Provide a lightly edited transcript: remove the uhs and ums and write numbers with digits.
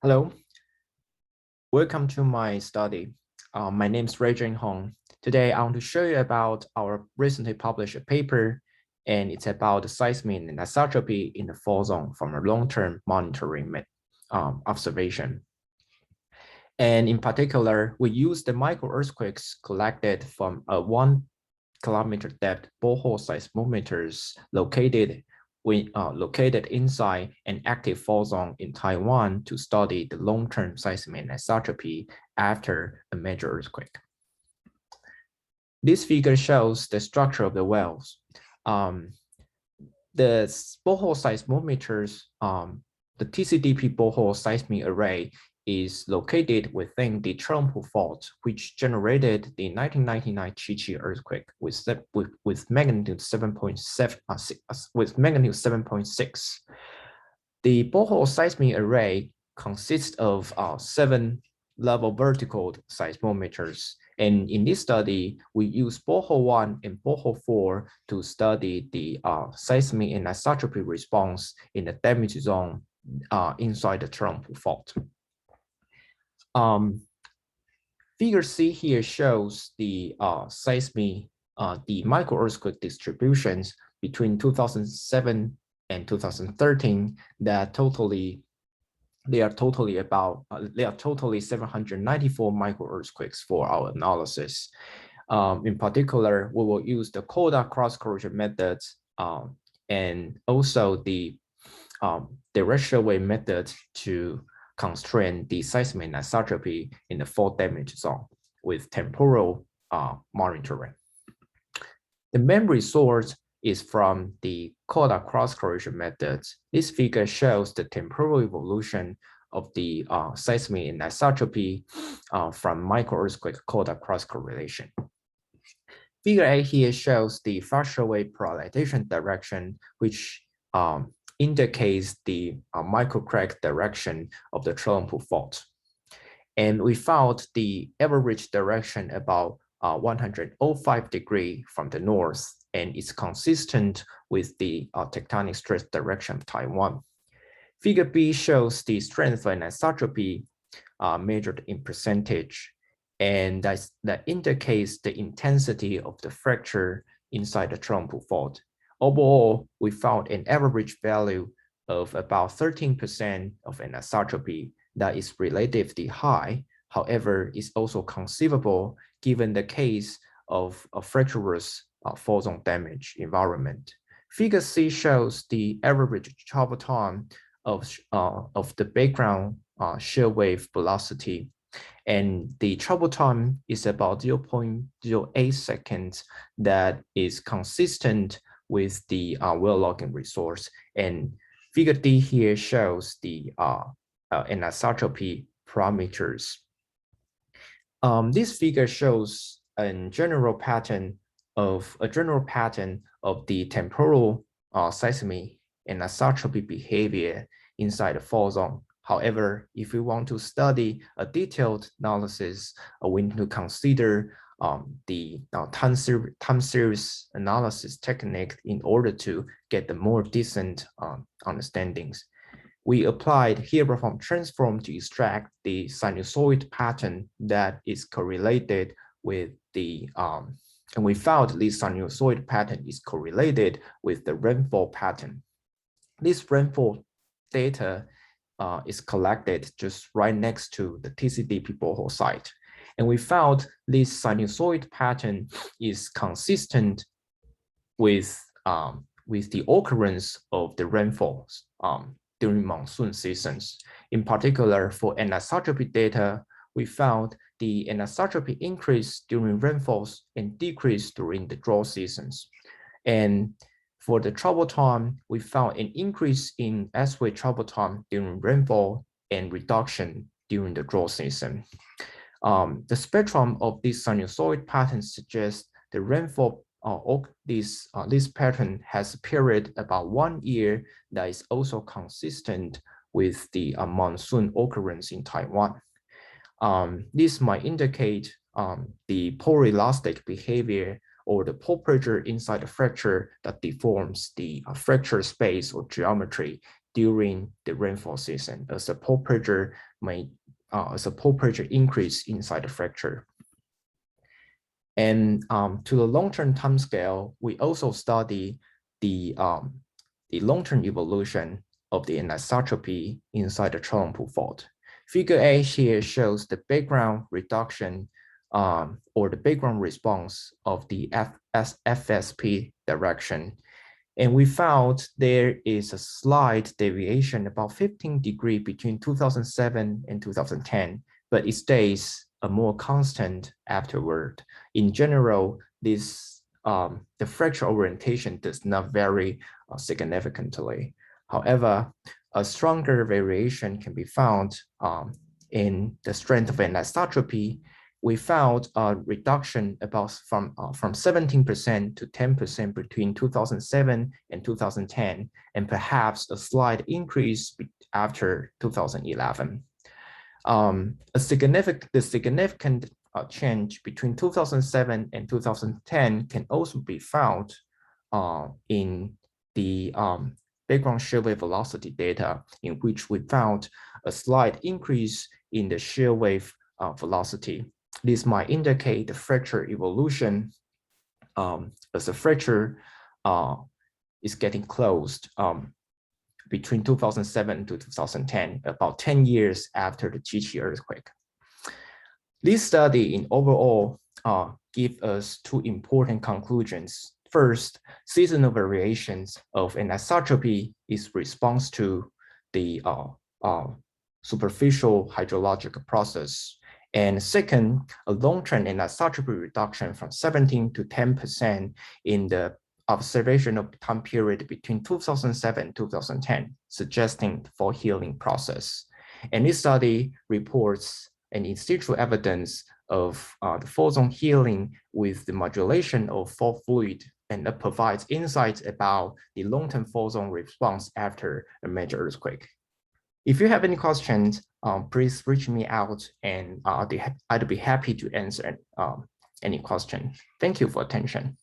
Hello, welcome to my study. My name is Ray Hong. Today, I want to show you about our recently published paper, and it's about the seismic anisotropy in the fault zone from a long-term monitoring observation. And in particular, we use the microearthquakes collected from a 1 kilometer depth borehole seismometers located inside an active fault zone in Taiwan to study the long-term seismic anisotropy after a major earthquake. This figure shows the structure of the wells. The borehole seismometers, the TCDP borehole seismic array is located within the Chelungput fault, which generated the 1999 Chi-Chi earthquake with magnitude 7.6. The borehole seismic array consists of 7 level vertical seismometers. And in this study, we use borehole 1 and borehole 4 to study the seismic anisotropy response in the damage zone inside the Chelungput fault. Figure C here shows the seismic, the microearthquake distributions between 2007 and 2013 that they are totally 794 microearthquakes for our analysis. In particular, we will use the CODA cross-correlation methods and also the directional wave method to constrain the seismic anisotropy in the fault damage zone with temporal monitoring. The main resource is from the CODA cross-correlation methods. This figure shows the temporal evolution of the seismic anisotropy from microearthquake CODA cross-correlation. Figure A here shows the facial wave polarization direction, which indicates the microcrack direction of the Chelungput fault. And we found the average direction about 105 degrees from the north, and it's consistent with the tectonic stress direction of Taiwan. Figure B shows the strength of anisotropy measured in percentage, and that indicates the intensity of the fracture inside the Chelungput fault. Overall, we found an average value of about 13% of anisotropy that is relatively high. However, it's also conceivable given the case of a fracturous fault zone damage environment. Figure C shows the average travel time of the background shear wave velocity, and the travel time is about 0.08 seconds. That is consistent with the well logging resource. And figure D here shows the anisotropy parameters. This figure shows a general pattern of the temporal seismic anisotropy behavior inside the fault zone. However, if we want to study a detailed analysis, we need to consider the time series analysis technique in order to get the more decent understandings. We applied Hebrew-form transform to extract the sinusoid pattern that is correlated with the, and we found this sinusoid pattern is correlated with the rainfall pattern. This rainfall data is collected just right next to the TCDP borehole site. And we found this sinusoid pattern is consistent with the occurrence of the rainfalls during monsoon seasons. In particular, for anisotropy data, we found the anisotropy increase during rainfalls and decrease during the drought seasons. And for the travel time, we found an increase in S-way travel time during rainfall and reduction during the drought season. The spectrum of this sinusoid pattern suggests the rainfall this pattern has a period about 1 year that is also consistent with the monsoon occurrence in Taiwan. This might indicate the pore elastic behavior or the pore pressure inside the fracture that deforms the fracture space or geometry during the rainfall season as the pore pressure increase inside the fracture. And to the long-term time scale, we also study the long-term evolution of the anisotropy inside the Chelungput fault. Figure A here shows the background reduction or the background response of the FSP direction. And we found there is a slight deviation, about 15 degrees between 2007 and 2010, but it stays a more constant afterward. In general, this the fracture orientation does not vary significantly. However, a stronger variation can be found in the strength of anisotropy. We found a reduction about from 17% to 10% between 2007 and 2010, and perhaps a slight increase after 2011. The significant change between 2007 and 2010 can also be found in the background shear wave velocity data, in which we found a slight increase in the shear wave velocity. This might indicate the fracture evolution as the fracture is getting closed between 2007 to 2010, about 10 years after the Chi-Chi earthquake. This study in overall give us two important conclusions. First, seasonal variations of anisotropy is response to the superficial hydrologic process. And second, a long-term anisotropy reduction from 17 to 10% in the observational time period between 2007 and 2010, suggesting for healing process. And this study reports an in-situ evidence of the fault zone healing with the modulation of fault fluid, and that provides insights about the long-term fault zone response after a major earthquake. If you have any questions, please reach me out, and I'd be happy to answer any question. Thank you for attention.